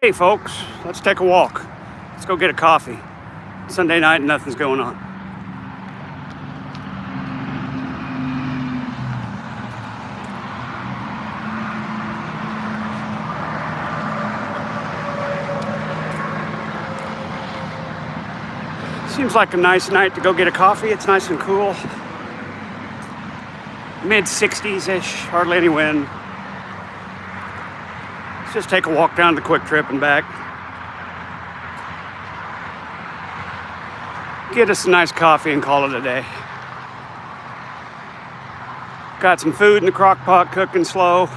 Hey folks, let's take a walk. Let's go get a coffee. Sunday night and nothing's going on. Seems like a nice night to go get a coffee. It's nice and cool. Mid 60s-ish, hardly any wind. Let's just take a walk down the Quick Trip and back. Get us a nice coffee and call it a day. Got some food in the crock pot cooking slow.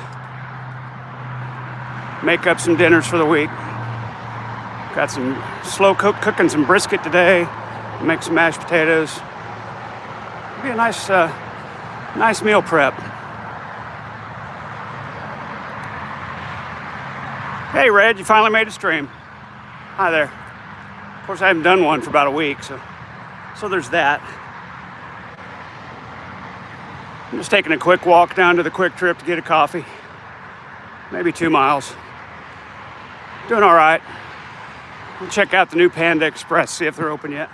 Make up some dinners for the week. Got some slow cooking some brisket today. Make some mashed potatoes. Be a nice meal prep. Hey Red, you finally made a stream. Hi there. Of course, I haven't done one for about a week, so there's that. I'm just taking a quick walk down to the Quick Trip to get a coffee. Maybe 2 miles. Doing all right. We'll check out the new Panda Express, see if they're open yet.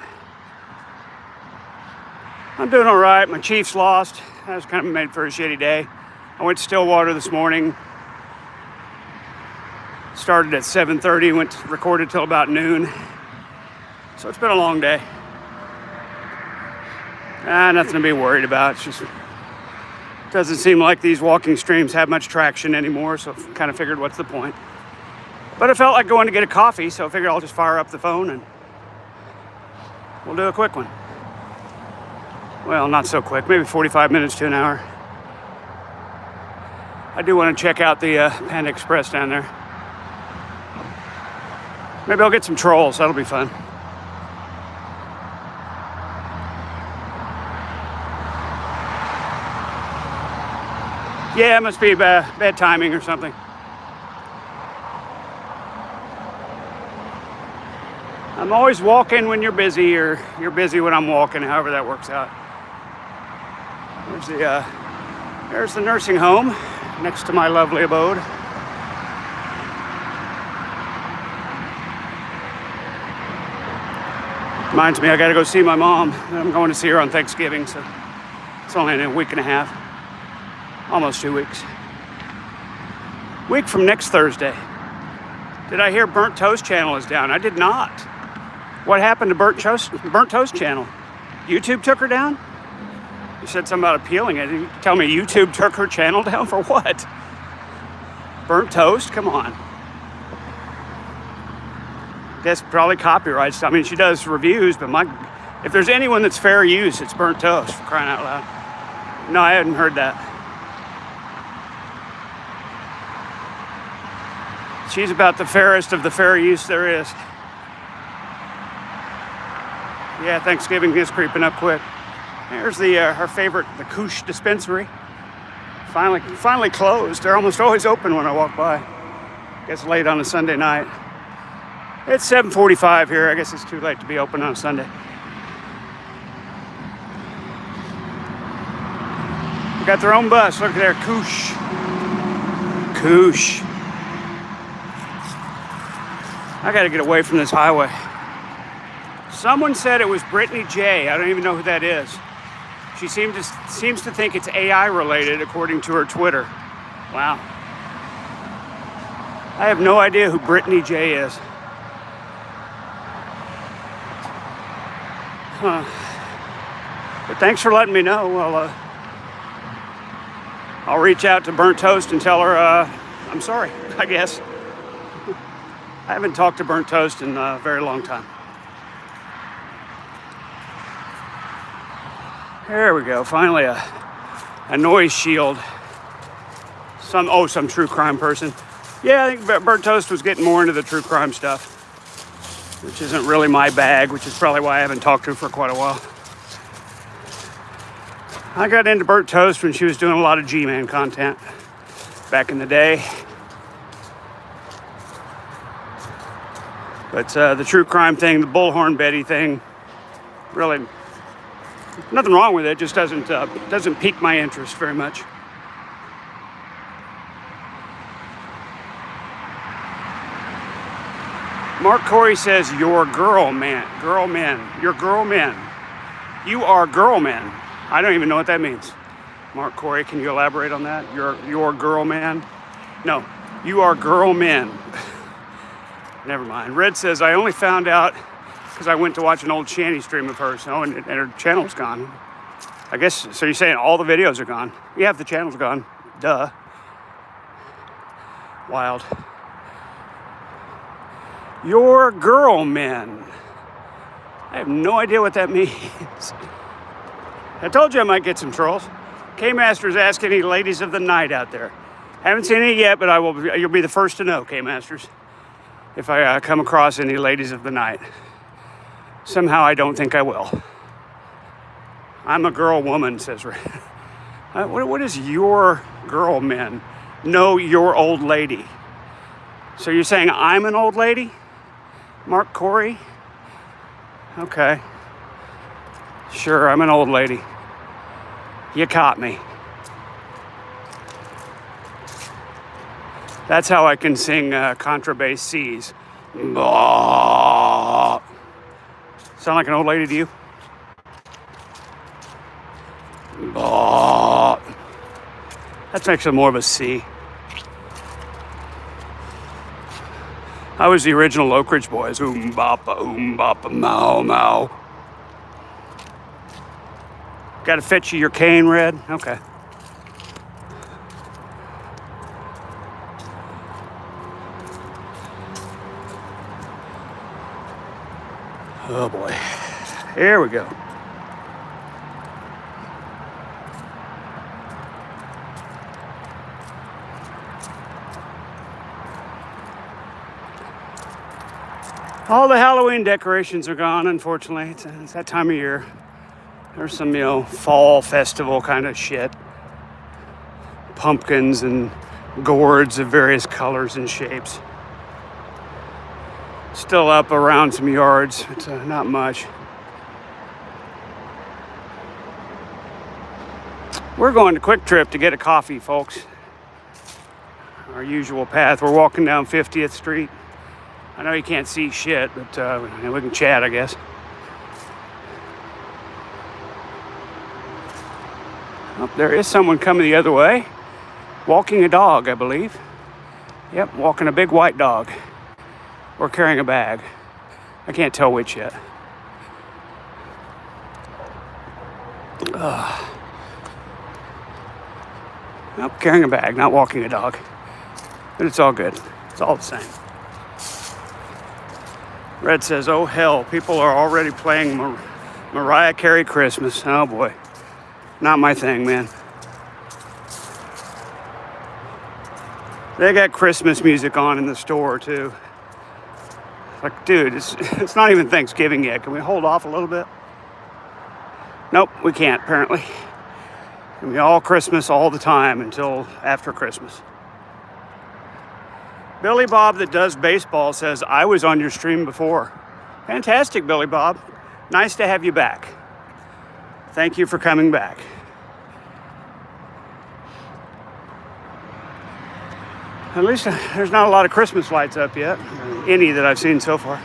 I'm doing all right. My Chiefs lost. I was kind of made for a shitty day. I went to Stillwater this morning. Started at 7:30, recorded till about noon. So it's been a long day. Nothing to be worried about. It just doesn't seem like these walking streams have much traction anymore, so I kind of figured what's the point. But I felt like going to get a coffee, so I figured I'll just fire up the phone and we'll do a quick one. Well, not so quick, maybe 45 minutes to an hour. I do want to check out the Panda Express down there. Maybe I'll get some trolls, that'll be fun. Yeah, it must be bad timing or something. I'm always walking when you're busy, or you're busy when I'm walking, however that works out. There's the nursing home next to my lovely abode. Reminds me, I gotta go see my mom. I'm going to see her on Thanksgiving, so it's only in a week and a half. Almost 2 weeks. Week from next Thursday. Did I hear Burnt Toast Channel is down? I did not. What happened to Burnt Toast Channel? YouTube took her down? You said something about appealing it. You tell me YouTube took her channel down for what? Burnt Toast? Come on. Guess probably copyright stuff. I mean, she does reviews, but if there's anyone that's fair use, it's Burnt Toast, for crying out loud. No, I hadn't heard that. She's about the fairest of the fair use there is. Yeah, Thanksgiving is creeping up quick. There's her favorite, the Koosh dispensary. Finally closed. They're almost always open when I walk by. Gets late on a Sunday night. It's 7:45 here. I guess it's too late to be open on a Sunday. They got their own bus. Look at there, Koosh. Koosh. I gotta get away from this highway. Someone said it was Brittany J. I don't even know who that is. She seems to think it's AI related, according to her Twitter. Wow. I have no idea who Brittany J is. Huh. But thanks for letting me know. Well, I'll reach out to Burnt Toast and tell her I'm sorry, I guess. I haven't talked to Burnt Toast in a very long time. There we go. Finally, a noise shield. Some true crime person. Yeah, I think Burnt Toast was getting more into the true crime stuff, which isn't really my bag, which is probably why I haven't talked to her for quite a while. I got into Burnt Toast when she was doing a lot of G-Man content back in the day. But the true crime thing, the Bullhorn Betty thing, really nothing wrong with it. Just doesn't pique my interest very much. Mark Corey says, "Your girl man, girl men, your girl men. You are girl men." I don't even know what that means. Mark Corey, can you elaborate on that? Your girl man? No, you are girl men. Never mind. Red says, "I only found out because I went to watch an old Shanny stream of hers. Oh, and her channel's gone." I guess, so you're saying all the videos are gone? Yeah, if the channel's gone. Duh. Wild. Your girl men. I have no idea what that means. I told you I might get some trolls. K-Masters, ask any ladies of the night out there. Haven't seen any yet, but you'll be the first to know, K-Masters, if I come across any ladies of the night. Somehow I don't think I will. I'm a girl woman, says Ray. What is your girl men? No, your old lady. So you're saying I'm an old lady? Mark Corey? Okay. Sure, I'm an old lady. You caught me. That's how I can sing contrabass C's. Sound like an old lady to you? That makes it more of a C. I was the original Oak Ridge Boys. Boppa, mow, mow. Gotta fetch you your cane, Red? Okay. Oh boy. Here we go. All the Halloween decorations are gone, unfortunately. It's that time of year. There's some, fall festival kind of shit. Pumpkins and gourds of various colors and shapes. Still up around some yards, but not much. We're going to Quick Trip to get a coffee, folks. Our usual path. We're walking down 50th Street. I know you can't see shit, but we can chat, I guess. Oh, there is someone coming the other way. Walking a dog, I believe. Yep, walking a big white dog. Or carrying a bag. I can't tell which yet. Nope, carrying a bag, not walking a dog. But it's all good. It's all the same. Red says, "Oh hell, people are already playing Mariah Carey Christmas." Oh boy. Not my thing, man. They got Christmas music on in the store too. Like, dude, it's not even Thanksgiving yet. Can we hold off a little bit? Nope, we can't, apparently. It's gonna be all Christmas all the time until after Christmas. Billy Bob that does baseball says, "I was on your stream before." Fantastic, Billy Bob. Nice to have you back. Thank you for coming back. At least there's not a lot of Christmas lights up yet. Any that I've seen so far.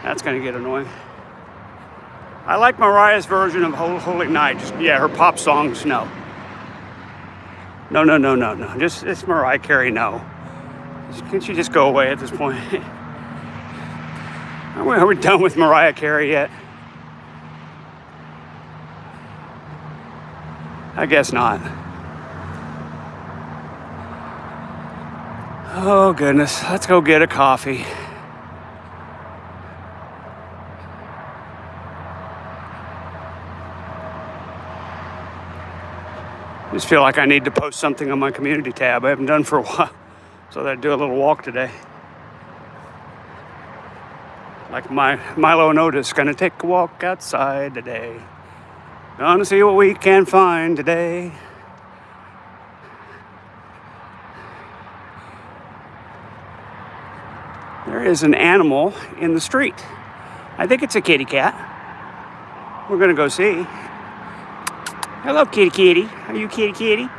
That's going to get annoying. I like Mariah's version of Holy Night. Her pop songs, no. No. It's Mariah Carey, no. Can't she just go away at this point? Are we done with Mariah Carey yet? I guess not. Oh goodness, let's go get a coffee. I just feel like I need to post something on my community tab. I haven't done for a while. So I'd do a little walk today. Like Milo and Otis, gonna take a walk outside today. Gonna see what we can find today. There is an animal in the street. I think it's a kitty cat. We're gonna go see. Hello, kitty kitty. Are you kitty kitty?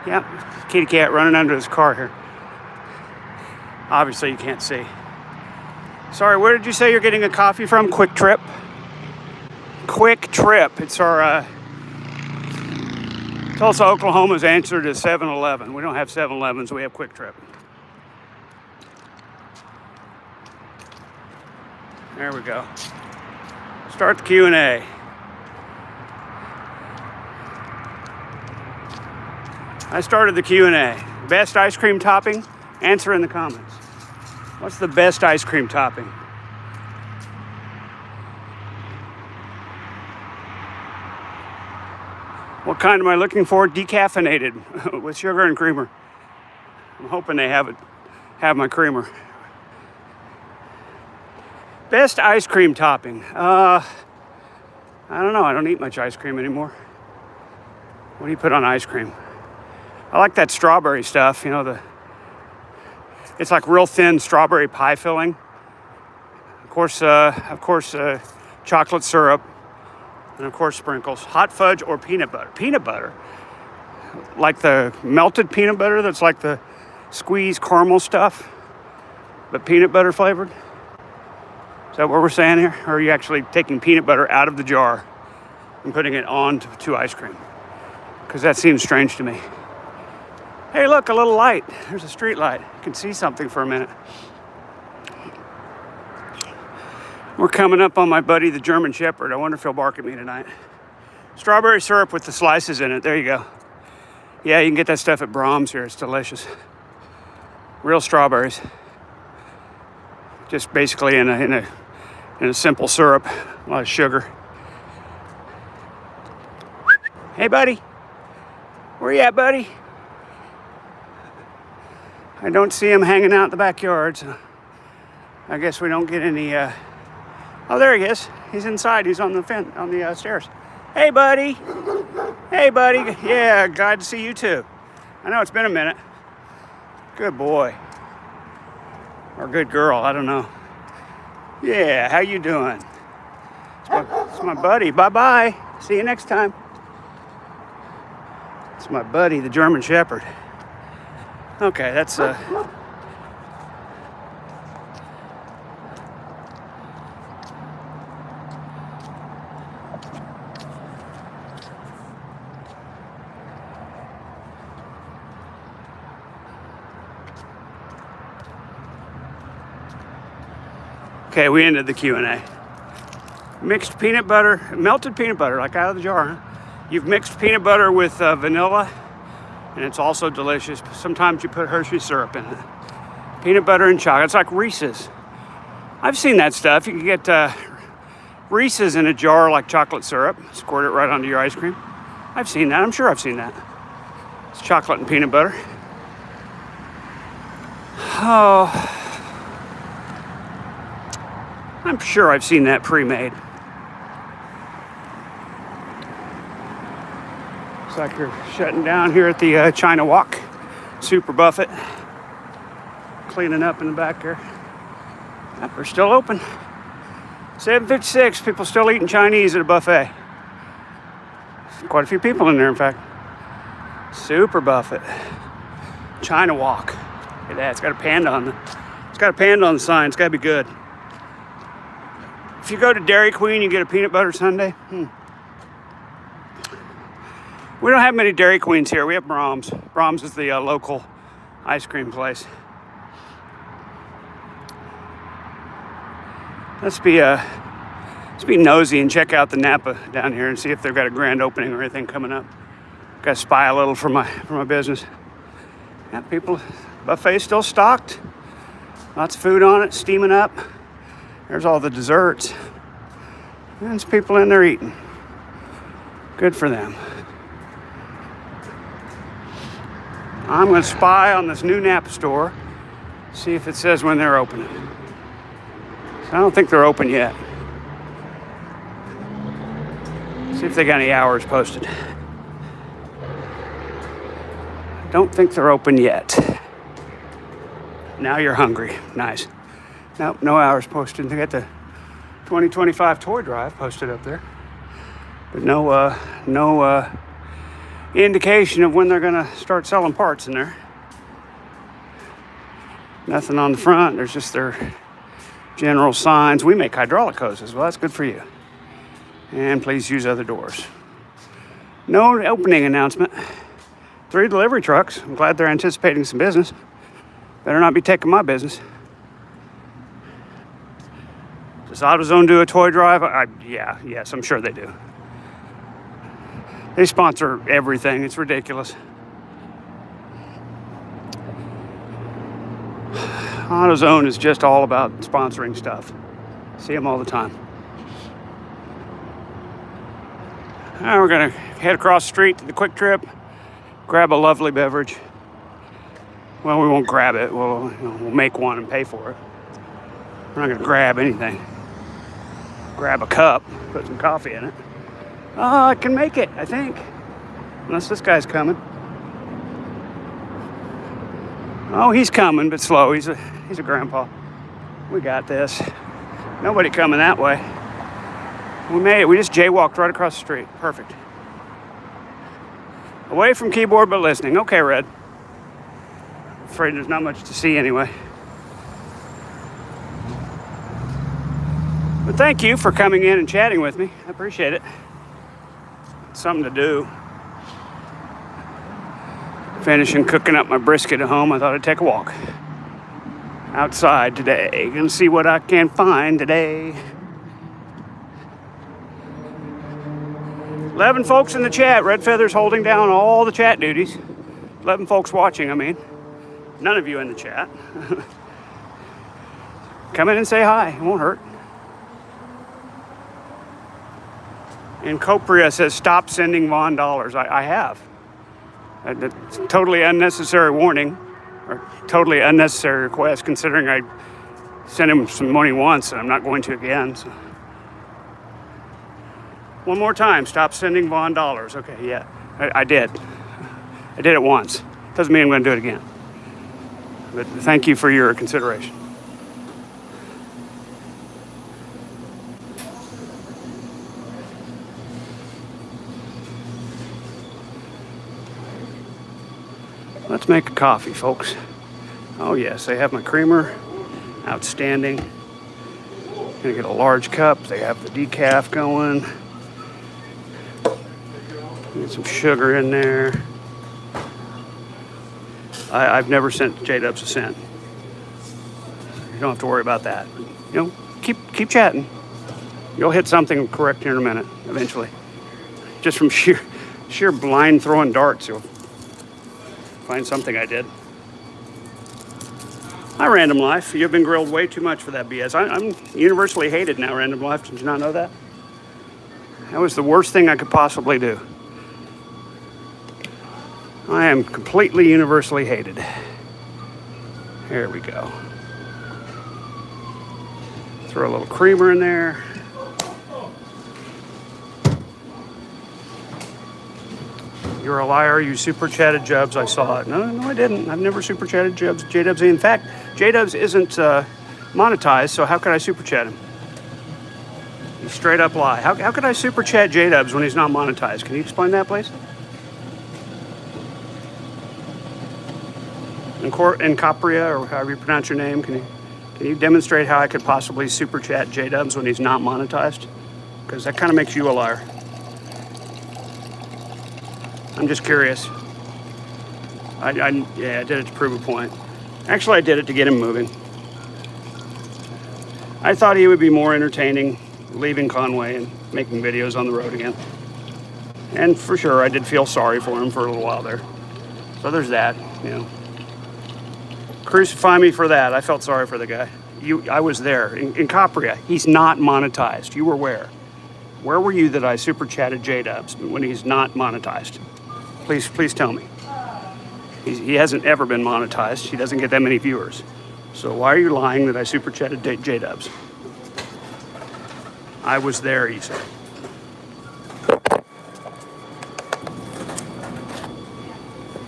Yep, kitty cat running under his car here. Obviously you can't see. Sorry, where did you say you're getting a coffee from? Quick Trip? Quick Trip. It's our Tulsa, Oklahoma's answer to 7-Eleven. We don't have 7-Elevens, we have Quick Trip. There we go. Start the Q&A. I started the Q&A. Best ice cream topping? Answer in the comments. What's the best ice cream topping? What kind am I looking for? Decaffeinated with sugar and creamer. I'm hoping they have my creamer. Best ice cream topping. I don't know. I don't eat much ice cream anymore. What do you put on ice cream? I like that strawberry stuff. You know, it's like real thin strawberry pie filling. Of course, chocolate syrup, and of course sprinkles. Hot fudge or peanut butter. Peanut butter, like the melted peanut butter that's like the squeezed caramel stuff, but peanut butter flavored. Is that what we're saying here? Or are you actually taking peanut butter out of the jar and putting it on to ice cream? Because that seems strange to me. Hey, look, a little light. There's a street light. You can see something for a minute. We're coming up on my buddy, the German Shepherd. I wonder if he'll bark at me tonight. Strawberry syrup with the slices in it. There you go. Yeah, you can get that stuff at Brahms here. It's delicious. Real strawberries. Just basically in a simple syrup. A lot of sugar. Hey, buddy. Where you at, buddy? I don't see him hanging out in the backyard, so I guess we don't get any. Oh, there he is. He's inside. He's on the stairs. Hey, buddy. Hey, buddy. Yeah, glad to see you too. I know it's been a minute. Good boy. Or good girl. I don't know. Yeah, how you doing? It's my buddy. Bye-bye. See you next time. It's my buddy, the German Shepherd. Okay, that's okay, we ended the Q&A. Mixed peanut butter, melted peanut butter, like out of the jar, huh? You've mixed peanut butter with vanilla, and it's also delicious. Sometimes you put Hershey syrup in it. Peanut butter and chocolate. It's like Reese's. I've seen that stuff. You can get Reese's in a jar like chocolate syrup. Squirt it right onto your ice cream. I've seen that. I'm sure I've seen that. It's chocolate and peanut butter. Oh, I'm sure I've seen that pre-made. Looks like you're shutting down here at the China Walk Super Buffet. Cleaning up in the back there. Yep, we're still open. 7:56, people still eating Chinese at a buffet. Quite a few people in there, in fact. Super Buffet. China Walk. Look at that, it's got a panda on the sign. It's got to be good. If you go to Dairy Queen, you get a peanut butter sundae. We don't have many Dairy Queens here. We have Brahms. Brahms is the local ice cream place. Let's be nosy and check out the Napa down here and see if they've got a grand opening or anything coming up. Got to spy a little for my business. Yeah, people, buffet's still stocked. Lots of food on it, steaming up. There's all the desserts. And there's people in there eating. Good for them. I'm going to spy on this new Napa store, see if it says when they're opening. So I don't think they're open yet. See if they got any hours posted. Don't think they're open yet. Now you're hungry. Nice. Nope, no hours posted. They got the 2025 toy drive posted up there. But no indication of when they're going to start selling parts in there. Nothing on the front. There's just their General Signs. We make hydraulic hoses. Well, that's good for you. And please use other doors. No opening announcement. 3 delivery trucks. I'm glad they're anticipating some business. Better not be taking my business. Does AutoZone do a toy drive? Yes, I'm sure they do. They sponsor everything. It's ridiculous. AutoZone is just all about sponsoring stuff. See them all the time. Now we're going to head across the street to the Quick Trip, grab a lovely beverage. Well, we won't grab it. We'll make one and pay for it. We're not going to grab anything. Grab a cup, put some coffee in it. Oh, I can make it, I think. Unless this guy's coming. Oh, he's coming, but slow. He's a grandpa. We got this. Nobody coming that way. We made it. We just jaywalked right across the street. Perfect. Away from keyboard, but listening. Okay, Red. Afraid there's not much to see anyway. But thank you for coming in and chatting with me. I appreciate it. It's something to do. Finishing cooking up my brisket at home, I thought I'd take a walk outside today. Gonna see what I can find today. 11 folks in the chat. Red Feather's holding down all the chat duties. 11 folks watching, I mean. None of you in the chat. Come in and say hi. It won't hurt. And Copria says, stop sending Vaughn dollars. I have. It's a totally unnecessary warning, or totally unnecessary request, considering I sent him some money once and I'm not going to again. So. One more time, stop sending Vaughn dollars. Okay, yeah, I did. I did it once. Doesn't mean I'm going to do it again. But thank you for your consideration. Let's make a coffee, folks. Oh yes, they have my creamer. Outstanding. Gonna get a large cup. They have the decaf going. Get some sugar in there. I've never sent J-Dubs a cent. You don't have to worry about that. You know, keep chatting. You'll hit something correct here in a minute, eventually. Just from sheer blind throwing darts, you'll find something I did. Hi, Random Life. You've been grilled way too much for that BS. I'm universally hated now, Random Life. Did you not know that? That was the worst thing I could possibly do. I am completely universally hated. Here we go. Throw a little creamer in there. You're a liar. You super chatted Jubs. I saw it. No, I didn't. I've never super chatted J-Dubs. In fact, J-Dubs isn't monetized, so how could I super chat him? You straight up lie. How could I super chat J-Dubs when he's not monetized? Can you explain that, please? In Copria, or however you pronounce your name, can you demonstrate how I could possibly super chat J-Dubs when he's not monetized? Because that kind of makes you a liar. I'm just curious. I did it to prove a point. Actually, I did it to get him moving. I thought he would be more entertaining leaving Conway and making videos on the road again. And for sure, I did feel sorry for him for a little while there. So there's that, you know. Crucify me for that. I felt sorry for the guy. I was there. In Copria, he's not monetized. You were where? Where were you that I super chatted J-Dubs when he's not monetized? Please tell me. He hasn't ever been monetized. He doesn't get that many viewers. So why are you lying that I super chatted J-Dubs? I was there, he said.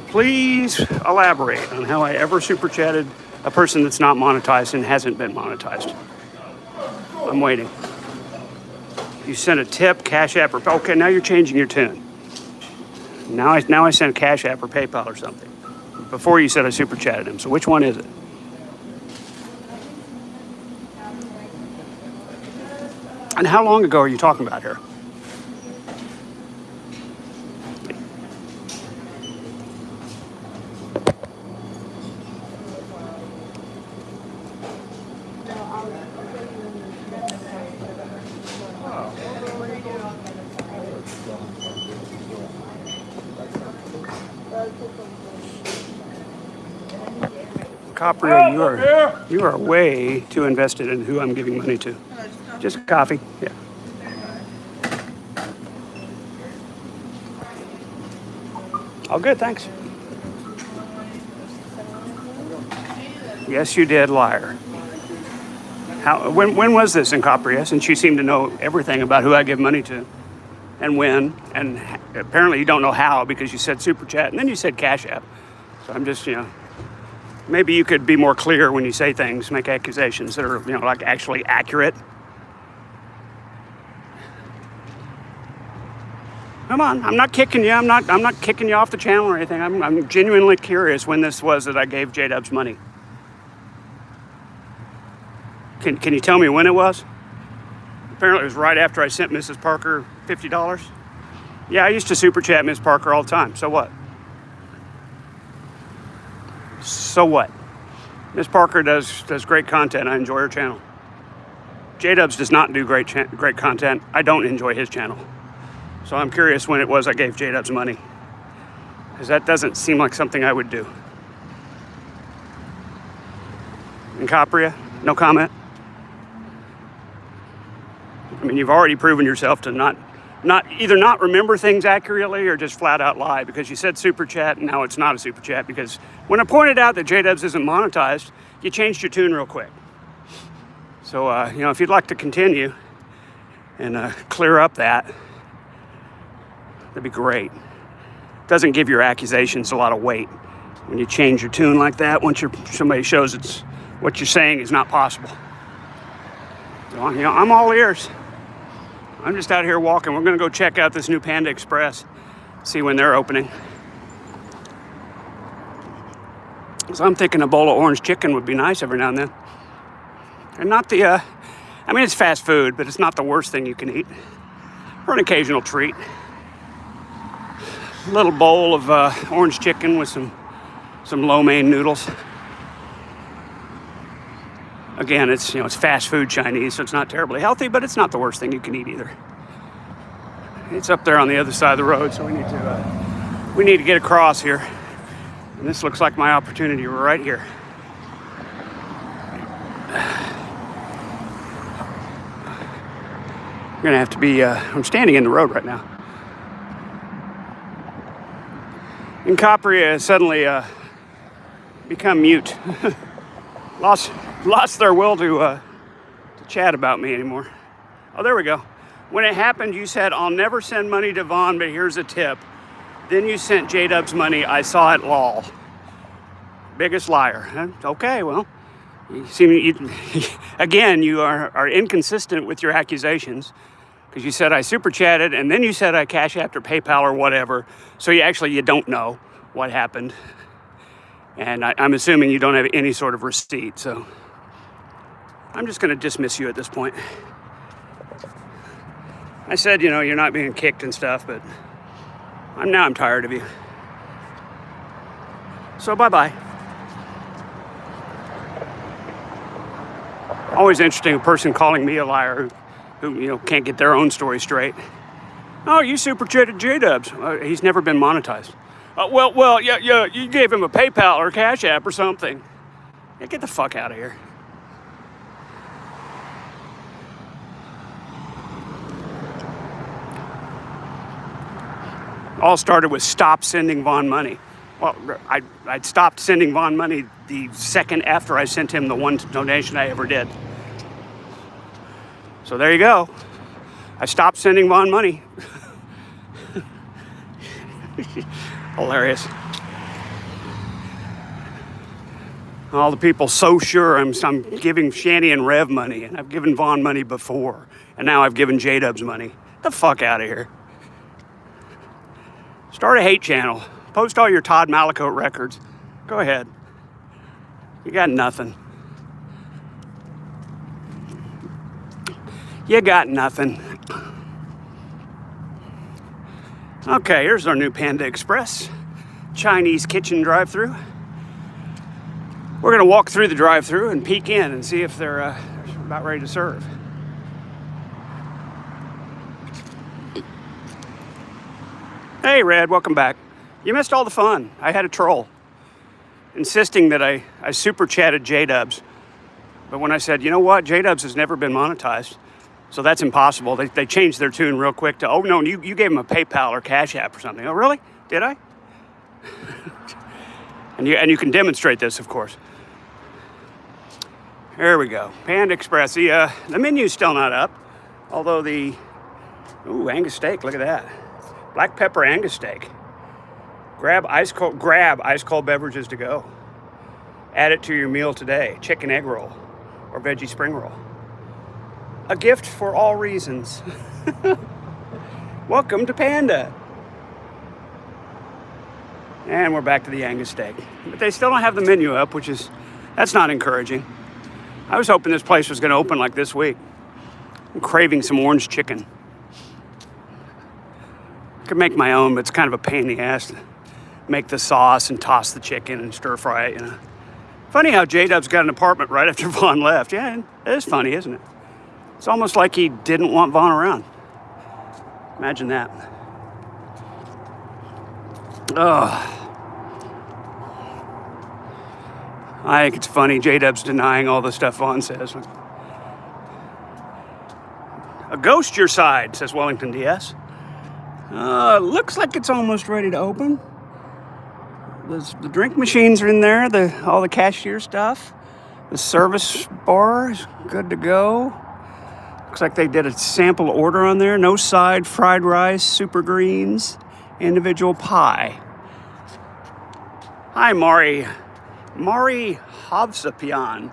Please elaborate on how I ever super chatted a person that's not monetized and hasn't been monetized. I'm waiting. You sent a tip, Cash App, or okay, now you're changing your tune. Now I sent Cash App or PayPal or something. Before you said I super chatted him. So which one is it? And how long ago are you talking about here? Caprio, you are way too invested in who I'm giving money to. Just coffee, yeah. All good, thanks. Yes, you did, liar. When was this in Capria? Since you seem to know everything about who I give money to and when, and apparently you don't know how because you said Super Chat and then you said Cash App. So I'm just, maybe you could be more clear when you say things, make accusations that are, like actually accurate. Come on, I'm not kicking you. I'm not kicking you off the channel or anything. I'm genuinely curious when this was that I gave J-Dubs money. Can you tell me when it was? Apparently it was right after I sent Mrs. Parker $50. Yeah, I used to super chat Miss Parker all the time. So what? So what? Miss Parker does great content. I enjoy her channel. J-Dubs does not do great content. I don't enjoy his channel. So I'm curious when it was I gave J-Dubs money. Because that doesn't seem like something I would do. In Capria, no comment. I mean, you've already proven yourself to not either not remember things accurately or just flat out lie, because you said super chat and now it's not a super chat, because when I pointed out that J-Dubs isn't monetized, you changed your tune real quick. So, if you'd like to continue and clear up that'd be great. Doesn't give your accusations a lot of weight when you change your tune like that once somebody shows it's what you're saying is not possible. So, I'm all ears. I'm just out here walking. We're going to go check out this new Panda Express, see when they're opening. So I'm thinking a bowl of orange chicken would be nice every now and then. And not the, it's fast food, but it's not the worst thing you can eat. Or an occasional treat. A little bowl of orange chicken with some lo mein noodles. Again, it's fast food Chinese, so it's not terribly healthy, but it's not the worst thing you can eat either. It's up there on the other side of the road, so we need to get across here. And this looks like my opportunity right here. I'm gonna have to be. I'm standing in the road right now. And Capria has suddenly become mute. Lost their will to chat about me anymore. Oh, there we go. When it happened, you said, "I'll never send money to Vaughn, but here's a tip." Then you sent J-Dubs money. I saw it, lol. Biggest liar. Huh? Okay, well, again, you are inconsistent with your accusations, because you said I super chatted, and then you said I Cash App or PayPal or whatever. So you don't know what happened. And I'm assuming you don't have any sort of receipt, so I'm just going to dismiss you at this point. I said, you're not being kicked and stuff, but I'm tired of you. So bye-bye. Always interesting, a person calling me a liar who can't get their own story straight. Oh, you super chatted J-Dubs. He's never been monetized. Yeah, you gave him a PayPal or Cash App or something. Yeah, get the fuck out of here. All started with stop sending Vaughn money. Well, I'd stopped sending Vaughn money the second after I sent him the one donation I ever did. So there you go. I stopped sending Vaughn money. Hilarious. All the people so sure I'm giving Shanny and Rev money, and I've given Vaughn money before, and now I've given J-Dubs money. Get the fuck out of here. Start a hate channel. Post all your Todd Malicote records. Go ahead. You got nothing. You got nothing. Okay, here's our new Panda Express Chinese kitchen drive-thru. We're gonna walk through the drive-thru and peek in and see if they're about ready to serve. Hey Red, welcome back. You missed all the fun. I had a troll insisting that I super chatted J-Dubs. But when I said, you know what, J-Dubs has never been monetized, so that's impossible. They changed their tune real quick to, oh no, you gave them a PayPal or Cash App or something. Oh really? Did I? and you can demonstrate this, of course. There we go. Panda Express. The menu's still not up, although ooh, Angus steak. Look at that. Black pepper Angus steak. Grab ice cold beverages to go. Add it to your meal today. Chicken egg roll or veggie spring roll. A gift for all reasons. Welcome to Panda. And we're back to the Angus steak. But they still don't have the menu up, that's not encouraging. I was hoping this place was going to open like this week. I'm craving some orange chicken. I could make my own, but it's kind of a pain in the ass to make the sauce and toss the chicken and stir fry it, Funny how J-Dubs got an apartment right after Vaughn left. Yeah, it is funny, isn't it? It's almost like he didn't want Vaughn around. Imagine that. Ugh. I think it's funny, J-Dubs denying all the stuff Vaughn says. A ghost your side, says Wellington DS. Looks like it's almost ready to open. The drink machines are in there, all the cashier stuff. The service bar is good to go. Looks like they did a sample order on there. No side, fried rice, super greens, individual pie. Hi, Mari Hovsapian.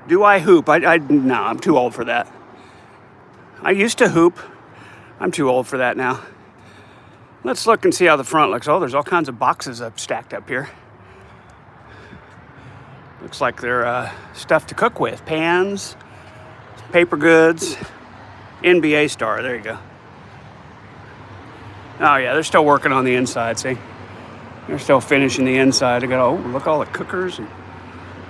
Do I hoop? No, I'm too old for that. I used to hoop. I'm too old for that now. Let's look and see how the front looks. Oh, there's all kinds of boxes stacked up here. Looks like they're stuff to cook with. Pans, paper goods, NBA star. There you go. Oh yeah, they're still working on the inside, see? They're still finishing the inside. They got, look, all the cookers and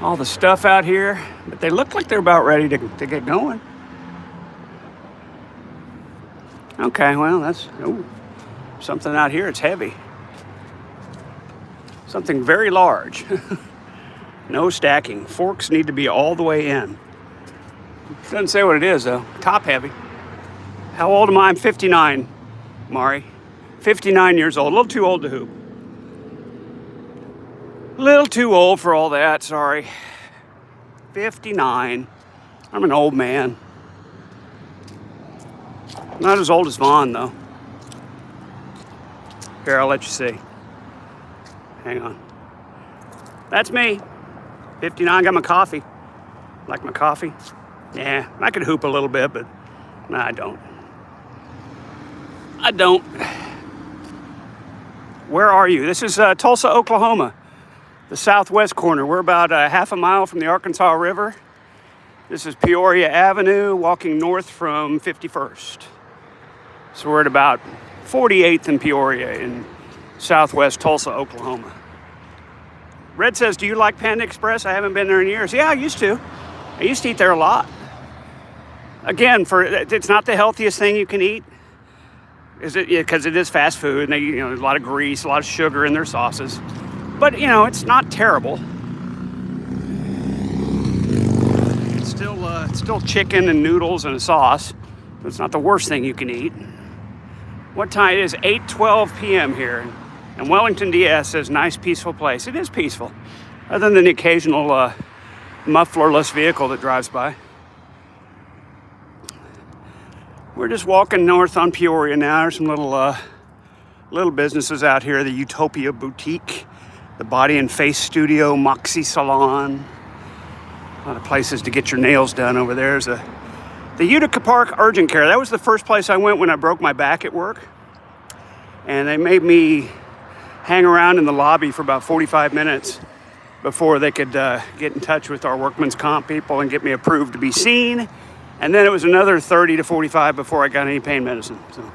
all the stuff out here. But they look like they're about ready to get going. Okay, well, that's something out here. It's heavy. Something very large. No stacking. Forks need to be all the way in. Doesn't say what it is, though. Top heavy. How old am I? I'm 59, Mari. 59 years old. A little too old to hoop. A little too old for all that, sorry. 59. I'm an old man. Not as old as Vaughn, though. Here, I'll let you see. Hang on. That's me. 59, got my coffee. Like my coffee? Yeah, I could hoop a little bit, but no, I don't. Where are you? This is Tulsa, Oklahoma. The southwest corner. We're about half a mile from the Arkansas River. This is Peoria Avenue, walking north from 51st. So we're at about 48th and Peoria in southwest Tulsa, Oklahoma. Red says, do you like Panda Express? I haven't been there in years. Yeah, I used to. I used to eat there a lot. Again, it's not the healthiest thing you can eat. Is it? Because it is fast food, and they, a lot of grease, a lot of sugar in their sauces. But it's not terrible. It's still chicken and noodles and a sauce. But it's not the worst thing you can eat. What time? It is 8:12 p.m. here, and Wellington DS says, nice, peaceful place. It is peaceful, other than the occasional mufflerless vehicle that drives by. We're just walking north on Peoria now. There's some little businesses out here. The Utopia Boutique, the Body and Face Studio, Moxie Salon. A lot of places to get your nails done over there. There's the Utica Park Urgent Care. That was the first place I went when I broke my back at work. And they made me hang around in the lobby for about 45 minutes before they could get in touch with our workman's comp people and get me approved to be seen And then it was another 30 to 45 before I got any pain medicine. So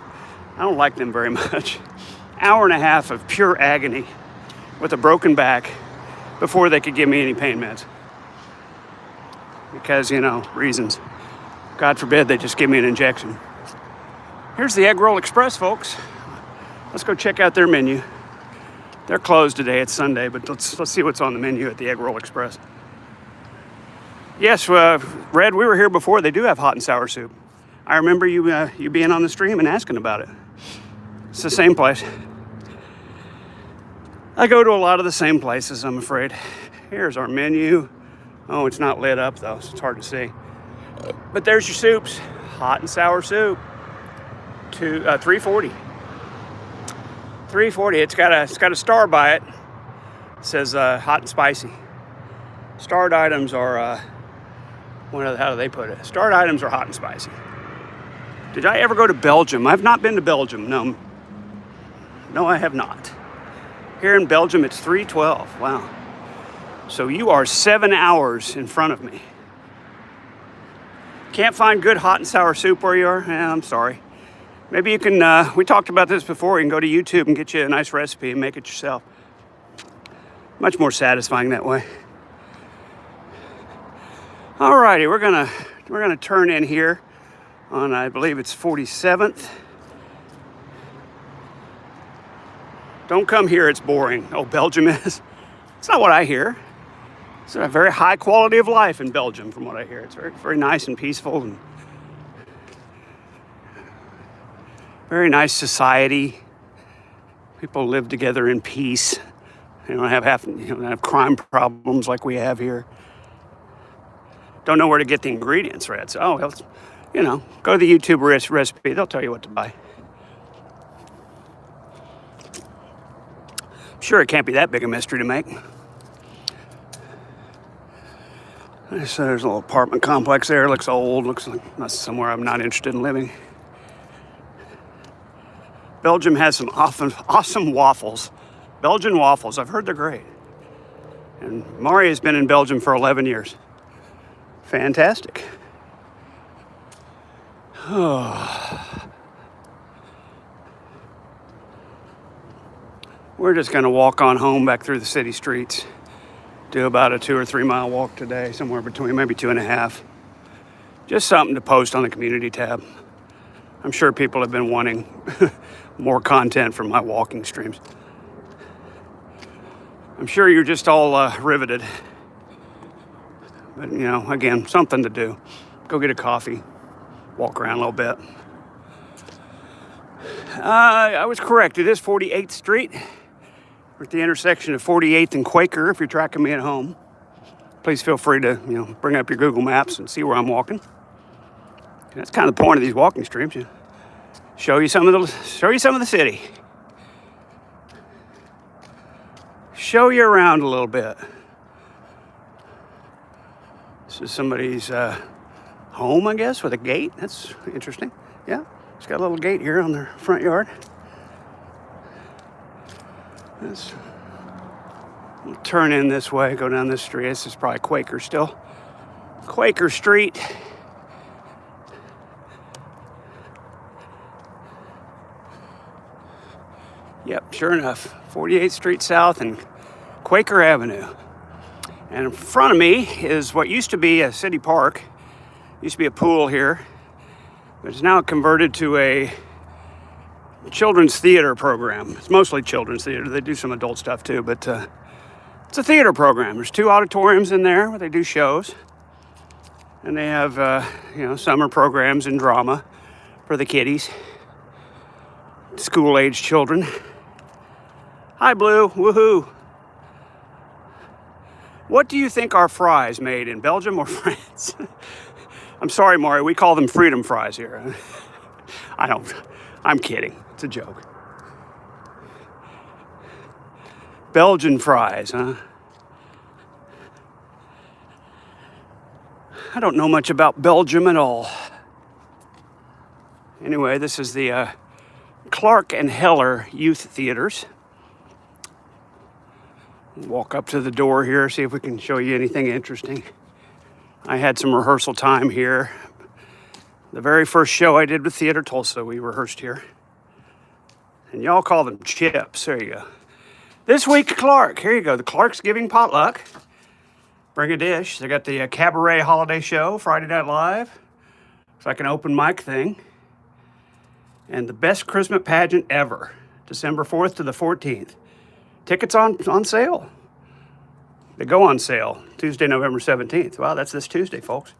I don't like them very much. Hour and a half of pure agony with a broken back before they could give me any pain meds. Because, reasons. God forbid they just give me an injection. Here's the Egg Roll Express, folks. Let's go check out their menu. They're closed today. It's Sunday, but let's see what's on the menu at the Egg Roll Express. Yes, Red, we were here before. They do have hot and sour soup. I remember you being on the stream and asking about it. It's the same place. I go to a lot of the same places, I'm afraid. Here's our menu. Oh, it's not lit up though, so it's hard to see. But there's your soups. Hot and sour soup. $3.40. $3.40. It's got a star by it. It says hot and spicy. Starred items are how do they put it? Starred items are hot and spicy. Did I ever go to Belgium? I've not been to Belgium. No, I have not. Here in Belgium, it's 3:12. Wow. So you are 7 hours in front of me. Can't find good hot and sour soup where you are? I'm sorry. Maybe you can, we talked about this before, you can go to YouTube and get you a nice recipe and make it yourself. Much more satisfying that way. Alrighty, we're gonna turn in here on, I believe it's 47th. Don't come here, it's boring. Oh, Belgium is? It's not what I hear. It's a very high quality of life in Belgium from what I hear. It's very, very nice and peaceful and very nice society. People live together in peace. They don't have crime problems like we have here. Don't know where to get the ingredients, Red. So, go to the YouTube recipe. They'll tell you what to buy. Sure, it can't be that big a mystery to make. So there's a little apartment complex there. Looks old. Looks like that's somewhere I'm not interested in living. Belgium has some awesome waffles. Belgian waffles. I've heard they're great. And Mari has been in Belgium for 11 years. Fantastic. We're just going to walk on home back through the city streets. Do about a 2 or 3 mile walk today, somewhere between maybe 2.5. Just something to post on the community tab. I'm sure people have been wanting more content from my walking streams. I'm sure you're just all riveted. But, again, something to do. Go get a coffee, walk around a little bit. I was correct. It is 48th Street. We're at the intersection of 48th and Quaker. If you're tracking me at home, please feel free to, bring up your Google Maps and see where I'm walking. That's kind of the point of these walking streams. Show you some of the city. Show you around a little bit. This is somebody's home, I guess, with a gate. That's interesting. Yeah, it's got a little gate here on their front yard. We'll turn in this way, go down this street. This is probably Quaker still. Quaker Street. Yep, sure enough. 48th Street South and Quaker Avenue. And in front of me is what used to be a city park. Used to be a pool here. But it's now converted to a children's theater program. It's mostly children's theater. They do some adult stuff too, but it's a theater program. There's 2 auditoriums in there where they do shows. And they have, summer programs and drama for the kiddies. School-age children. Hi, Blue. Woohoo. What do you think are fries made in Belgium or France? I'm sorry, Maury. We call them freedom fries here. I'm kidding. It's a joke. Belgian fries, huh? I don't know much about Belgium at all. Anyway, this is the Clark and Heller Youth Theaters. Walk up to the door here, see if we can show you anything interesting. I had some rehearsal time here The very first show I did with Theater Tulsa, we rehearsed here. And y'all call them chips. There you go. This week, Clark. Here you go. The Clark's Giving Potluck. Bring a dish. They got the Cabaret Holiday Show, Friday Night Live. It's like an open mic thing. And the best Christmas pageant ever, December 4th to the 14th. Tickets on sale. They go on sale Tuesday, November 17th. Wow, that's this Tuesday, folks.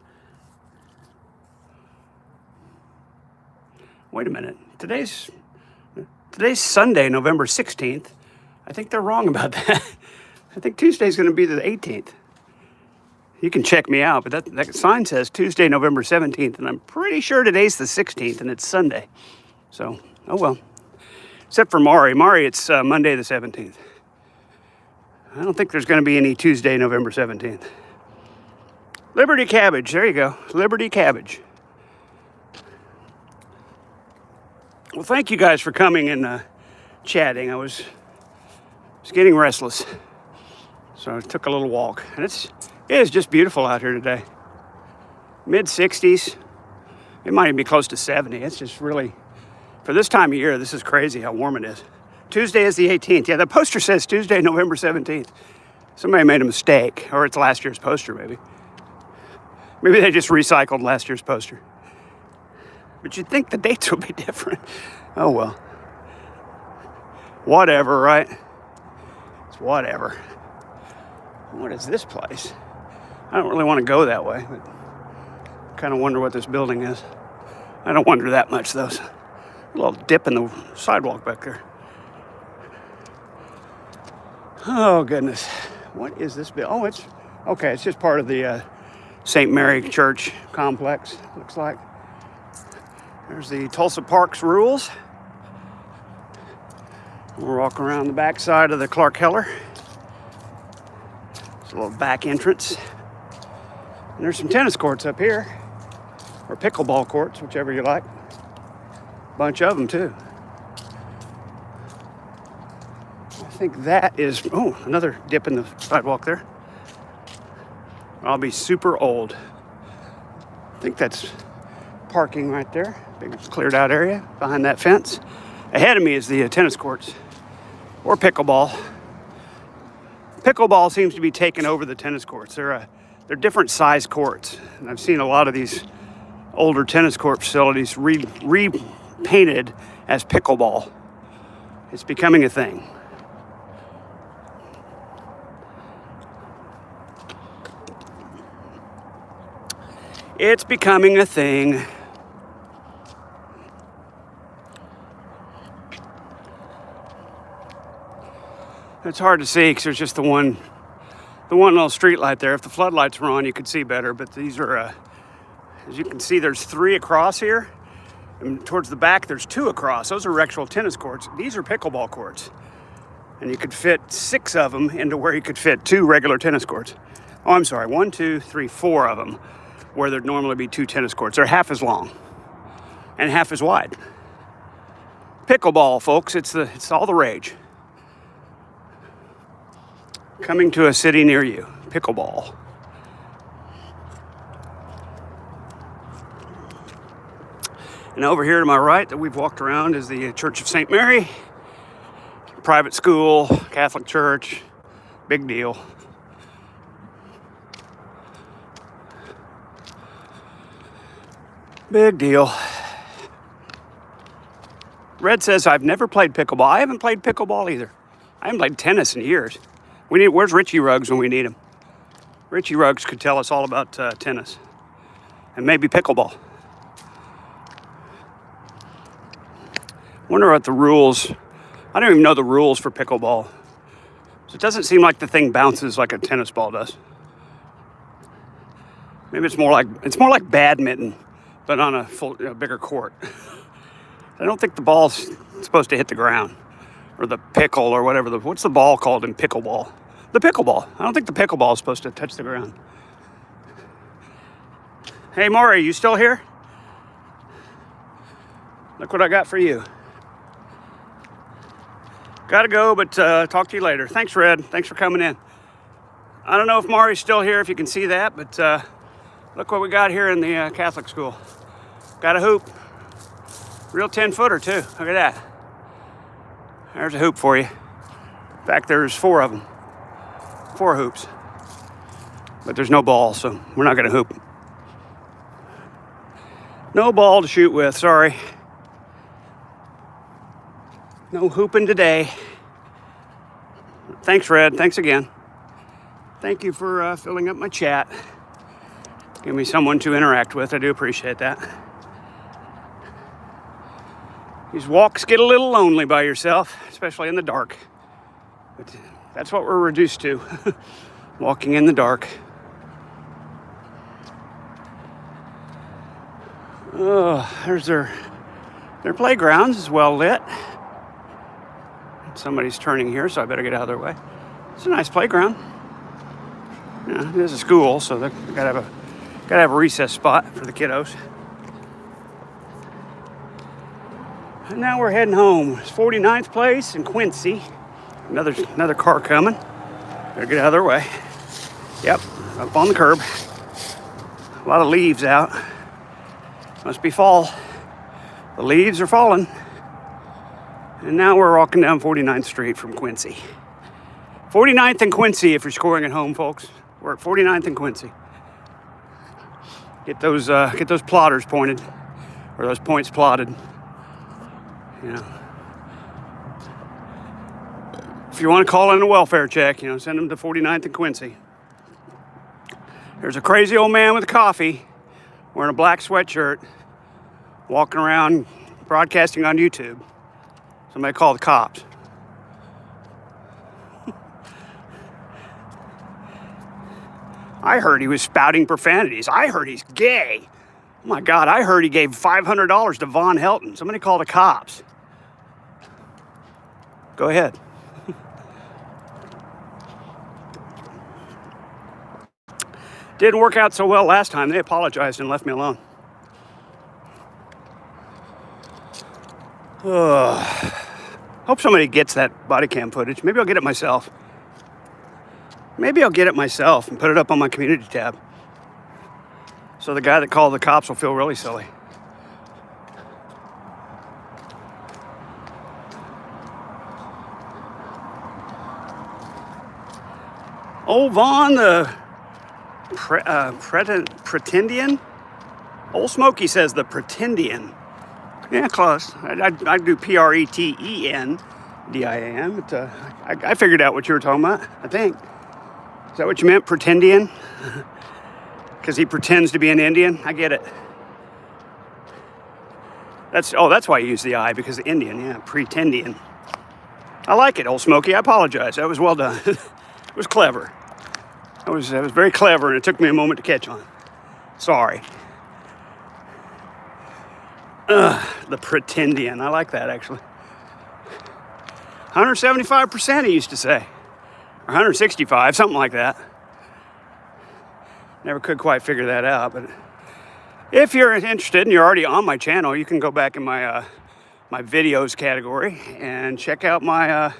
Wait a minute. Today's Sunday, November 16th. I think they're wrong about that. I think Tuesday's going to be the 18th. You can check me out, but that sign says Tuesday, November 17th, and I'm pretty sure today's the 16th, and it's Sunday. So, oh well. Except for Maury. Maury, it's Monday the 17th. I don't think there's going to be any Tuesday, November 17th. Liberty Cabbage. There you go. Liberty Cabbage. Well, thank you guys for coming and chatting. I was getting restless, so I took a little walk. And it is just beautiful out here today. Mid-60s. It might even be close to 70. It's just really, for this time of year, this is crazy how warm it is. Tuesday is the 18th. Yeah, the poster says Tuesday, November 17th. Somebody made a mistake, or it's last year's poster, maybe. Maybe they just recycled last year's poster. But you'd think the dates would be different. Oh, well. Whatever, right? It's whatever. What is this place? I don't really want to go that way, but I kind of wonder what this building is. I don't wonder that much, though. A little dip in the sidewalk back there. Oh, goodness. What is this building? Oh, it's just part of the St. Mary Church complex, looks like. There's the Tulsa Parks rules. We'll walk around the back side of the Clark Heller. It's a little back entrance. And there's some tennis courts up here, or pickleball courts, whichever you like. Bunch of them too. I think that is, another dip in the sidewalk there. I'll be super old. I think that's parking right there. Big cleared out area behind that fence. Ahead of me is the tennis courts, or pickleball. Pickleball seems to be taking over the tennis courts. They're different size courts, and I've seen a lot of these older tennis court facilities repainted as pickleball. It's becoming a thing. It's becoming a thing. It's hard to see because there's just the one little street light there. If the floodlights were on, you could see better. But these are, as you can see, there's 3 across here. And towards the back, there's 2 across. Those are actual tennis courts. These are pickleball courts. And you could fit 6 of them into where you could fit 2 regular tennis courts. Oh, I'm sorry, 1, 2, 3, 4 of them, where there'd normally be 2 tennis courts. They're half as long and half as wide. Pickleball, folks, it's all the rage. Coming to a city near you, pickleball. And over here to my right that we've walked around is the Church of St. Mary. Private school, Catholic church, big deal. Big deal. Red says, I've never played pickleball. I haven't played pickleball either. I haven't played tennis in years. Where's Richie Ruggs when we need him? Richie Ruggs could tell us all about tennis. And maybe pickleball. Wonder what the rules, I don't even know the rules for pickleball. So it doesn't seem like the thing bounces like a tennis ball does. Maybe it's more like badminton, but on a bigger court. I don't think the ball's supposed to hit the ground. Or the pickle, or whatever. What's the ball called in pickleball? The pickleball. I don't think the pickleball is supposed to touch the ground. Hey, Maury, you still here? Look what I got for you. Gotta go, but talk to you later. Thanks, Red. Thanks for coming in. I don't know if Maury's still here, if you can see that, but look what we got here in the Catholic school. Got a hoop. Real 10-footer too. Look at that. There's a hoop for you. In fact, there's 4 of them. 4 hoops. But there's no ball, so we're not going to hoop. No ball to shoot with, sorry. No hooping today. Thanks, Red. Thanks again. Thank you for filling up my chat. Give me someone to interact with. I do appreciate that. These walks get a little lonely by yourself, especially in the dark. But that's what we're reduced to. Walking in the dark. Oh, there's their playgrounds is well lit. Somebody's turning here, so I better get out of their way. It's a nice playground. Yeah, it is a school, so they gotta have a recess spot for the kiddos. And now we're heading home. It's 49th place in Quincy. Another car coming. Better get out of their way. Yep, up on the curb. A lot of leaves out. Must be fall. The leaves are falling. And now we're walking down 49th Street from Quincy. 49th and Quincy if you're scoring at home, folks. We're at 49th and Quincy. Get those plotters pointed, or those points plotted. You know. If you want to call in a welfare check, send them to 49th and Quincy. There's a crazy old man with a coffee, wearing a black sweatshirt, walking around broadcasting on YouTube. Somebody call the cops. I heard he was spouting profanities. I heard he's gay. Oh my God, I heard he gave $500 to Von Helton. Somebody call the cops. Go ahead. Didn't work out so well last time. They apologized and left me alone. Hope somebody gets that body cam footage. Maybe I'll get it myself. Maybe I'll get it myself and put it up on my community tab. So the guy that called the cops will feel really silly. Old Vaughn, the Pretendian? Old Smokey says the Pretendian. Yeah, close. I do Pretendin. But I figured out what you were talking about, I think. Is that what you meant, Pretendian? Because he pretends to be an Indian? I get it. That's why you use the I, because the Indian, yeah, Pretendian. I like it, Old Smokey. I apologize. That was well done. It was clever. That was very clever, and it took me a moment to catch on. Sorry. The Pretendian. I like that, actually. 175%, he used to say. Or 165, something like that. Never could quite figure that out, but if you're interested and you're already on my channel, you can go back in my my videos category and check out my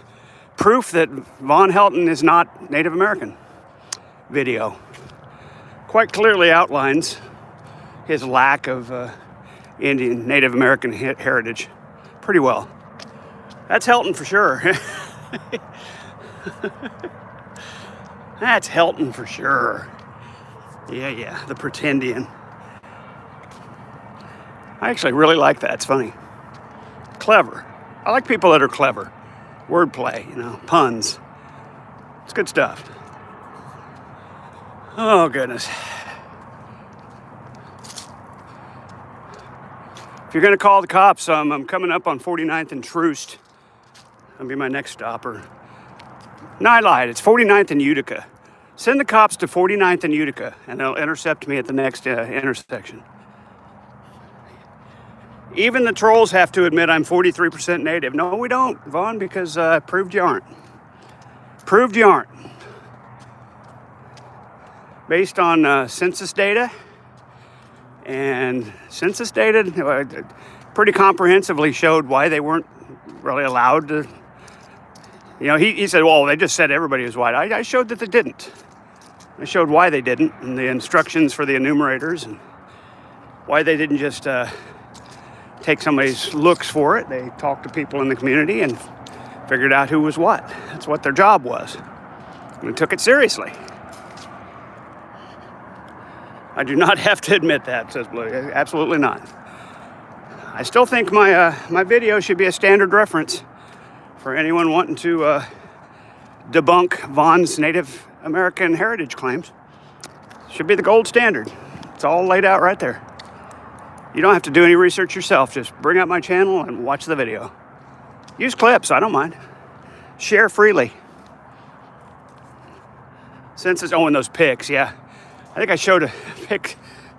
proof that Von Helton is not Native American video. Quite clearly outlines his lack of Indian, Native American heritage pretty well. That's Helton for sure. That's Helton for sure. Yeah, the Pretendian. I actually really like that. It's funny. Clever. I like people that are clever. Wordplay, puns. It's good stuff. Oh, goodness. If you're going to call the cops, I'm coming up on 49th and Troost. That'll be my next stop. No, I lied. It's 49th and Utica. Send the cops to 49th and Utica, and they'll intercept me at the next intersection. Even the trolls have to admit I'm 43% native. No, we don't, Vaughn, because I proved you aren't. Proved you aren't. Based on census data, and census data pretty comprehensively showed why they weren't really allowed to. He said, well, they just said everybody was white. I showed that they didn't. I showed why they didn't, and the instructions for the enumerators. And why they didn't just take somebody's looks for it. They talked to people in the community and figured out who was what. That's what their job was. And they took it seriously. I do not have to admit that, says Blue. Absolutely not. I still think my video should be a standard reference for anyone wanting to debunk Vaughn's Native American heritage claims. Should be the gold standard. It's all laid out right there. You don't have to do any research yourself. Just bring up my channel and watch the video. Use clips, I don't mind. Share freely. Census, and those pics, yeah. I think I showed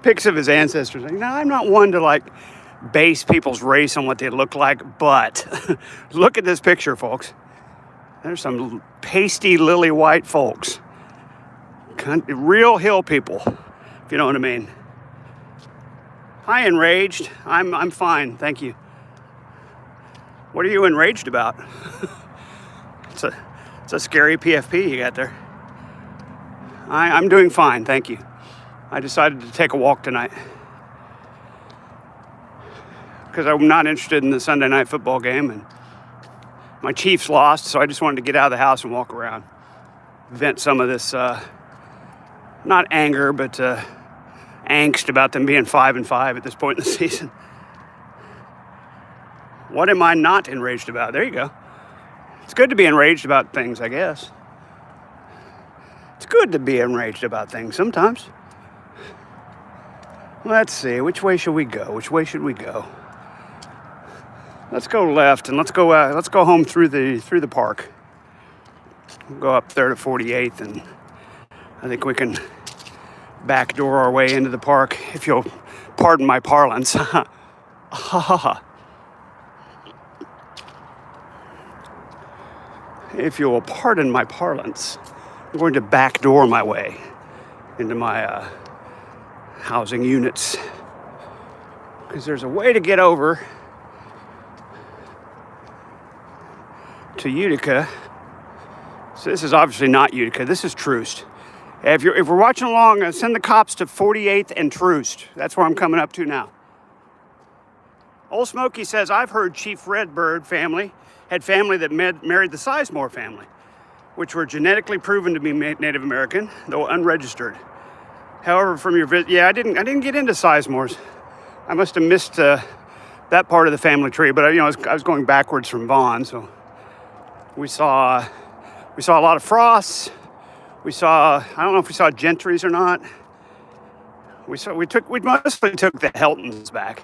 pics of his ancestors. Now, I'm not one to like base people's race on what they look like, but look at this picture, folks. There's some pasty, lily white folks. Real hill people, if you know what I mean. Hi, enraged. I'm fine, thank you. What are you enraged about? It's a scary PFP you got there. I'm doing fine, thank you. I decided to take a walk tonight because I'm not interested in the Sunday night football game, and my Chiefs lost, so I just wanted to get out of the house and walk around, vent some of this, not anger, but angst about them being 5-5 at this point in the season. What am I not enraged about? There you go. It's good to be enraged about things, I guess. It's good to be enraged about things sometimes. Let's see, which way should we go? Which way should we go? Let's go left and let's go home through the park. We'll go up there to 48th, and I think we can backdoor our way into the park, if you'll pardon my parlance. If you will pardon my parlance, I'm going to backdoor my way into my housing units, because there's a way to get over to Utica. So this is obviously not Utica. This is Troost. If we're watching along, send the cops to 48th and Troost. That's where I'm coming up to now. Old Smokey says, I've heard Chief Redbird family had family that married the Sizemore family, which were genetically proven to be Native American, though unregistered. However, from your visit, yeah, I didn't get into Sizemores. I must have missed that part of the family tree, but I was going backwards from Vaughn, so we saw a lot of Frosts. I don't know if we saw Gentrys or not. We mostly took the Heltons back.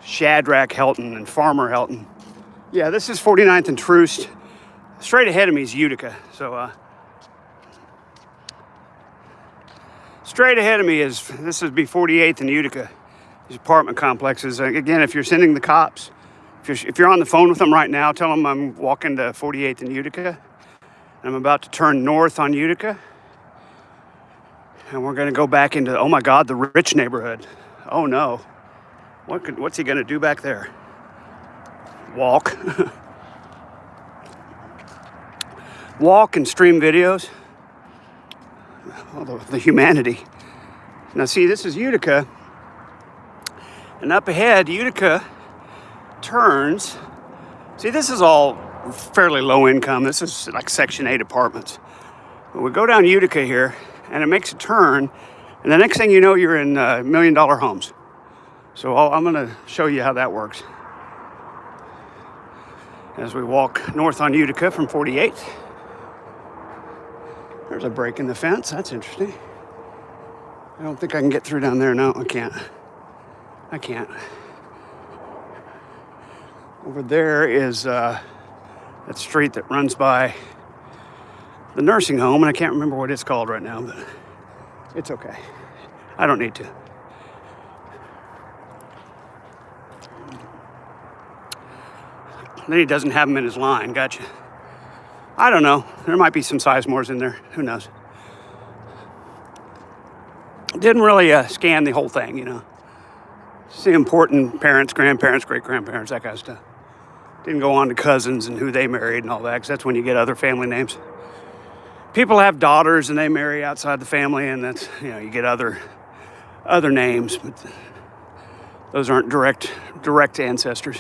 Shadrach Helton and Farmer Helton. Yeah, this is 49th and Troost. Straight ahead of me is Utica. So straight ahead of me this would be 48th and Utica. These apartment complexes. Again, if you're sending the cops, if you're on the phone with them right now, tell them I'm walking to 48th and Utica. I'm about to turn north on Utica. And we're going to go back into, oh my God, the rich neighborhood. Oh no. What's he going to do back there? Walk. Walk and stream videos. Oh, the humanity. Now see, this is Utica. And up ahead, Utica turns. See, this is all fairly low income. This is like Section 8 apartments. But we go down Utica here, and it makes a turn. And the next thing you know, you're in $1 million homes. So I'm going to show you how that works as we walk north on Utica from 48th. There's a break in the fence. That's interesting. I don't think I can get through down there. No, I can't. Over there is that street that runs by the nursing home, and I can't remember what it's called right now, but it's okay. I don't need to. Then he doesn't have them in his line. Gotcha. I don't know. There might be some Sizemores in there. Who knows? Didn't really scan the whole thing, See important parents, grandparents, great-grandparents, that kind of stuff. Didn't go on to cousins and who they married and all that, because that's when you get other family names. People have daughters and they marry outside the family, and that's, you get other names. But Those aren't direct ancestors.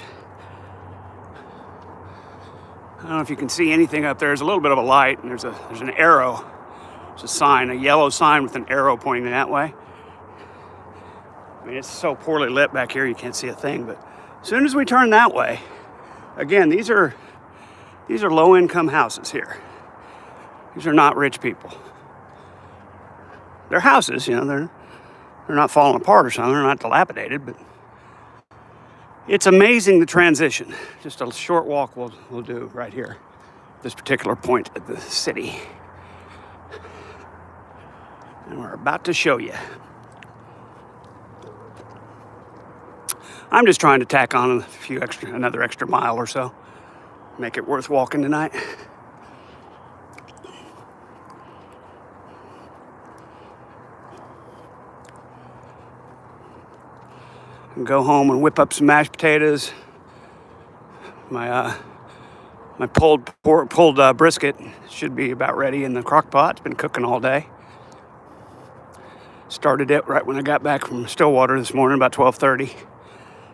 I don't know if you can see anything up there. There's a little bit of a light, and there's an arrow. There's a sign, a yellow sign with an arrow pointing that way. I mean, it's so poorly lit back here, you can't see a thing. But as soon as we turn that way, again, these are low-income houses here. These are not rich people. They're houses, they're not falling apart or something. They're not dilapidated, but it's amazing the transition. Just a short walk we'll do right here, this particular point of the city. And we're about to show you. I'm just trying to tack on another extra mile or so. Make it worth walking tonight. And go home and whip up some mashed potatoes. My pulled brisket should be about ready in the crock pot. It's been cooking all day. Started it right when I got back from Stillwater this morning, about 12:30.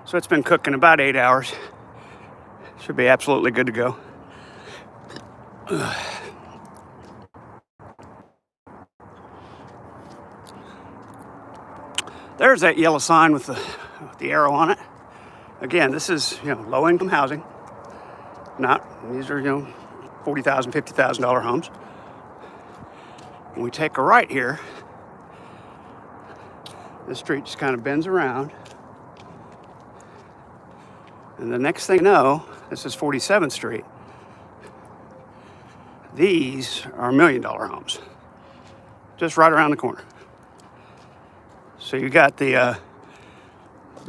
So it's been cooking about 8 hours. Should be absolutely good to go. There's that yellow sign with the arrow on it. Again, this is low-income housing. These are $40,000, $50,000 homes. When we take a right here, the street just kind of bends around. And the next thing you know, this is 47th Street. These are $1 million homes. Just right around the corner. So you got the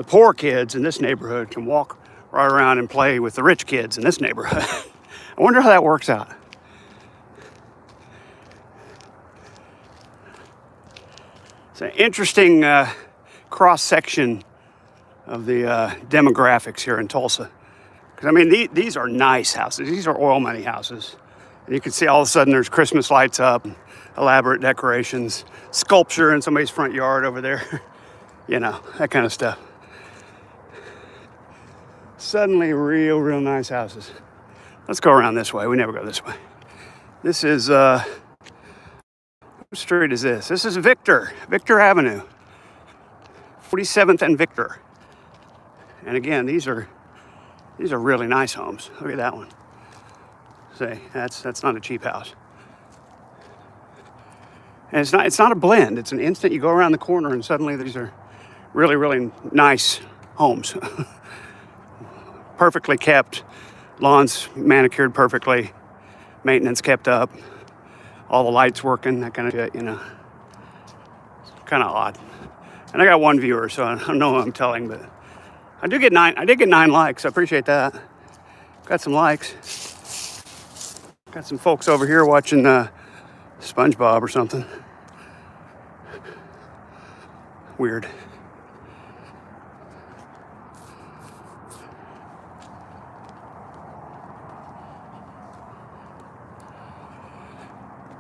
poor kids in this neighborhood can walk right around and play with the rich kids in this neighborhood. I wonder how that works out. It's an interesting cross-section of the demographics here in Tulsa. Because, I mean, these are nice houses. These are oil money houses. And you can see all of a sudden there's Christmas lights up, elaborate decorations, sculpture in somebody's front yard over there. That kind of stuff. Suddenly real nice houses. Let's go around this way. We never go this way. This is, what street is this? This is Victor Avenue. 47th and Victor. And again, these are really nice homes. Look at that one. Say, that's not a cheap house. And it's not a blend. It's an instant. You go around the corner and suddenly these are really nice homes. Perfectly kept, lawns manicured perfectly, maintenance kept up, all the lights working, that kind of shit. Kind of odd. And I got one viewer, so I don't know what I'm telling, but I did get 9 likes. I appreciate that. Got some likes. Got some folks over here watching SpongeBob or something. Weird.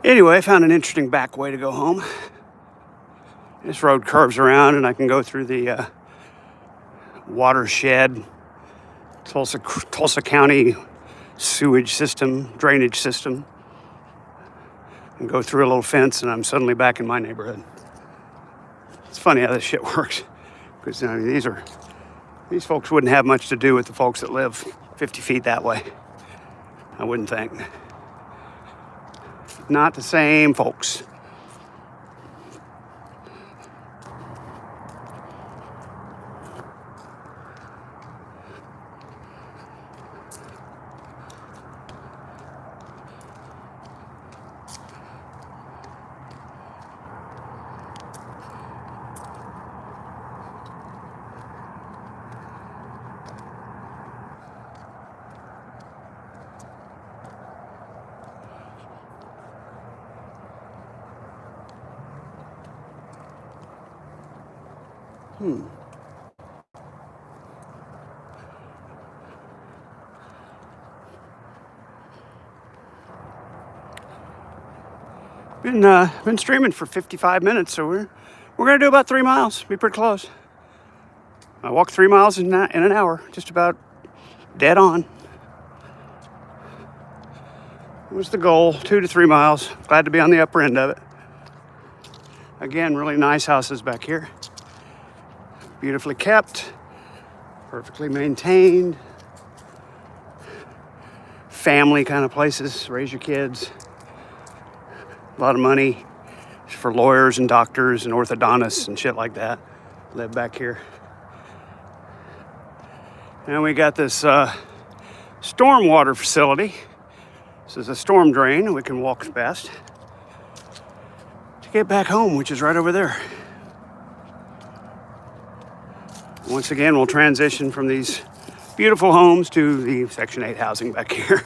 Anyway, I found an interesting back way to go home. This road curves around and I can go through the watershed, Tulsa County sewage system, drainage system, and go through a little fence and I'm suddenly back in my neighborhood. It's funny how this shit works, because these folks wouldn't have much to do with the folks that live 50 feet that way. I wouldn't think. Not the same folks. Been streaming for 55 minutes, so we're gonna do about 3 miles. Be pretty close. I walked 3 miles in an hour, just about dead on. It was the goal, 2 to 3 miles. Glad to be on the upper end of it. Again, really nice houses back here. Beautifully kept, perfectly maintained. Family kind of places, raise your kids. A lot of money for lawyers and doctors and orthodontists and shit like that live back here. And we got this stormwater facility. This is a storm drain. We can walk past to get back home, which is right over there. Once again, we'll transition from these beautiful homes to the Section 8 housing back here.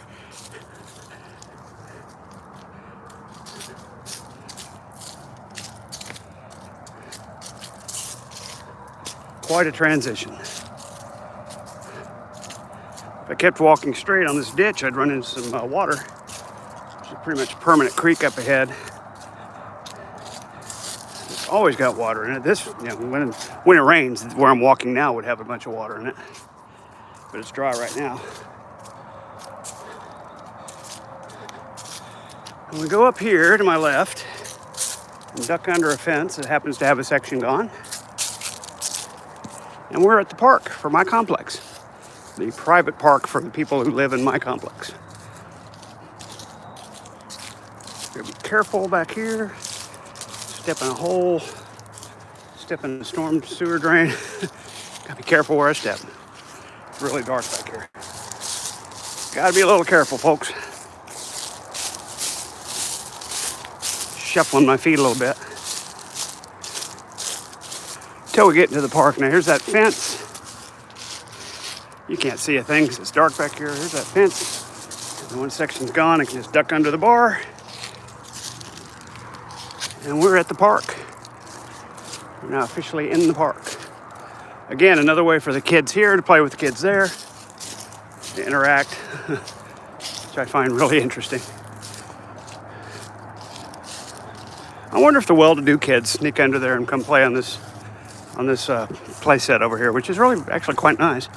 Quite a transition. If I kept walking straight on this ditch, I'd run into some water. There's pretty much a permanent creek up ahead. It's always got water in it. This, when it rains, where I'm walking now would have a bunch of water in it. But it's dry right now. And we go up here to my left and duck under a fence that happens to have a section gone. And we're at the park for my complex. The private park for the people who live in my complex. Gotta be careful back here. Step in a hole. Step in a storm sewer drain. Gotta be careful where I step. It's really dark back here. Gotta be a little careful, folks. Shuffling my feet a little bit. Till we get into the park. Now here's that fence. You can't see a thing because it's dark back here. Here's that fence. And one section's gone. I can just duck under the bar. And we're at the park. We're now officially in the park. Again, another way for the kids here to play with the kids there, to interact, which I find really interesting. I wonder if the well-to-do kids sneak under there and come play on this play set over here, which is really actually quite nice.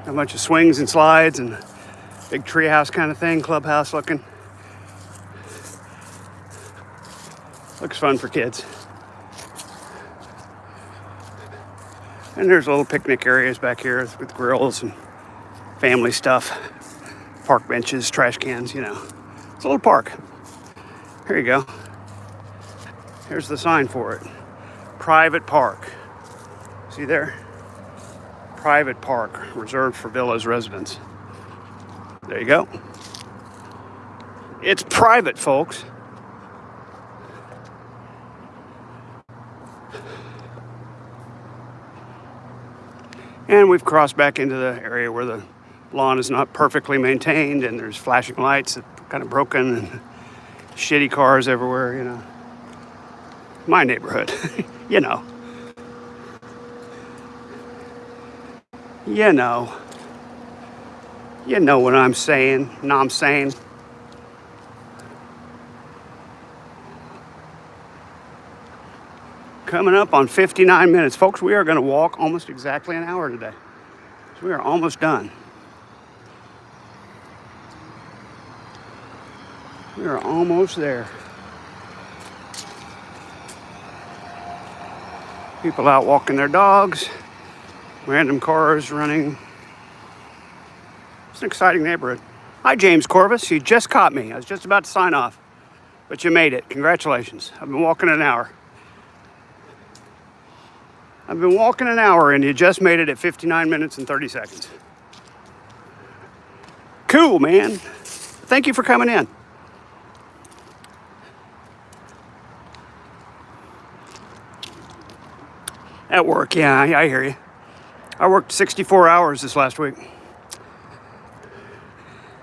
A bunch of swings and slides and big treehouse kind of thing, clubhouse looking. Looks fun for kids. And there's little picnic areas back here with grills and family stuff. Park benches, trash cans, It's a little park. Here you go. Here's the sign for it. Private park. See there? Private park, reserved for villas residents. There you go. It's private, folks. And we've crossed back into the area where the lawn is not perfectly maintained and there's flashing lights that are kind of broken and shitty cars everywhere, My neighborhood, You know what I'm saying. Coming up on 59 minutes. Folks, we are going to walk almost exactly an hour today. So we are almost done. We are almost there. People out walking their dogs. Random cars running. It's an exciting neighborhood. Hi, James Corvus. You just caught me. I was just about to sign off. But you made it. Congratulations. I've been walking an hour. And you just made it at 59 minutes and 30 seconds. Cool, man. Thank you for coming in. At work, yeah, I hear you. I worked 64 hours this last week.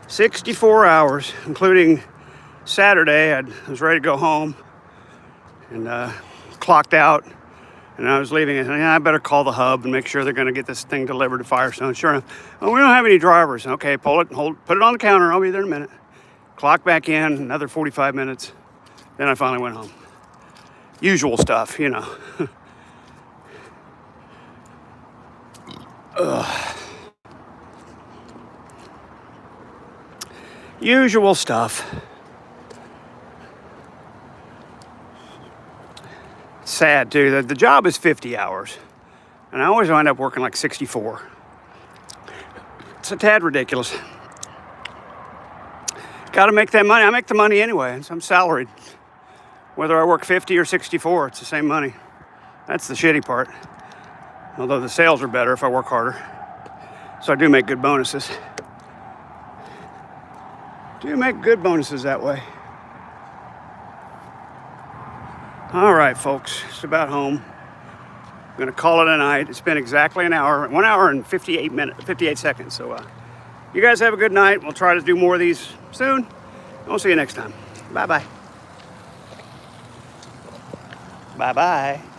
64 hours, including Saturday. I was ready to go home and clocked out. And I was leaving and I better call the hub and make sure they're going to get this thing delivered to Firestone. Sure enough, we don't have any drivers. Okay, put it on the counter. I'll be there in a minute. Clock back in, another 45 minutes. Then I finally went home. Usual stuff, you know. Usual stuff. Sad too. The job is 50 hours, and I always wind up working like 64. It's a tad ridiculous. Got to make that money. I make the money anyway, so I'm salaried. Whether I work 50 or 64, it's the same money. That's the shitty part. Although the sales are better if I work harder. So I do make good bonuses. Do make good bonuses that way. All right, folks, it's about home. I'm gonna call it a night. It's been exactly an hour, 1 hour and 58 seconds. So you guys have a good night. We'll try to do more of these soon. We'll see you next time. Bye-bye. Bye-bye.